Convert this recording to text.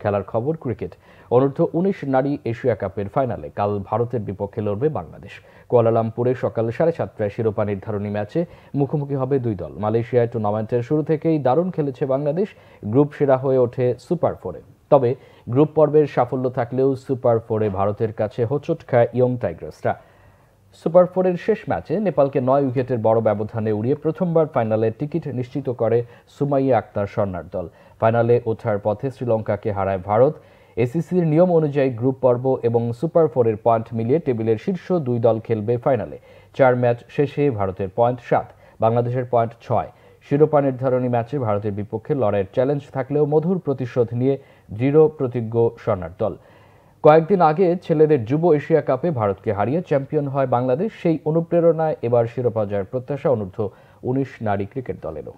খেলার খবর ক্রিকেট। অনূর্ধ্ব-19 নারী এশিয়া কাপের ফাইনালে কাল ভারতের বিপক্ষে লড়বে বাংলাদেশ। কুয়ালালামপুরে সকাল 7:30টায় শিরোপা নির্ধারণী ম্যাচে মুখোমুখি হবে দুই দল। মালয়েশিয়ায় টুর্নামেন্টের শুরু থেকেই দারুণ খেলেছে বাংলাদেশ, গ্রুপ সেরা হয়ে ওঠে সুপার ফোরে। তবে গ্রুপ পর্বের সাফল্য থাকলেও সুপার ফোরে ভারতের কাছে হোঁচট খায় ইয়ং টাইগার্সরা। সুপার ফোরের শেষ ম্যাচে নেপালকে 9 উইকেটের বড় ব্যবধানে উড়িয়ে প্রথমবার ফাইনালের টিকিট নিশ্চিত করে সুমাইয়া আক্তার স্বর্ণার দল। ফাইনালে ওঠার পথে শ্রীলঙ্কাকে হারায় ভারত। এসিসির নিয়ম অনুযায়ী গ্রুপ পর্ব এবং সুপার ফোরের পয়েন্ট মিলিয়ে টেবিলের শীর্ষ দুই দল খেলবে ফাইনালে। 4 ম্যাচ শেষে ভারতের পয়েন্ট 7, বাংলাদেশের পয়েন্ট 6। শিরোপা নির্ধারণী ম্যাচে ভারতের বিপক্ষে লড়াইয়ের চ্যালেঞ্জ থাকলেও মধুর প্রতিশোধ নিয়ে দৃঢ় প্রতিজ্ঞ স্বর্ণার দল। কয়েকদিন আগে ছেলেদের যুব এশিয়া কাপে ভারতকে হারিয়ে চ্যাম্পিয়ন হয় বাংলাদেশ। সেই অনুপ্রেরণায় এবার শিরোপা জয়ের প্রত্যাশা অনূর্ধ্ব-19 নারী ক্রিকেট দলেরও।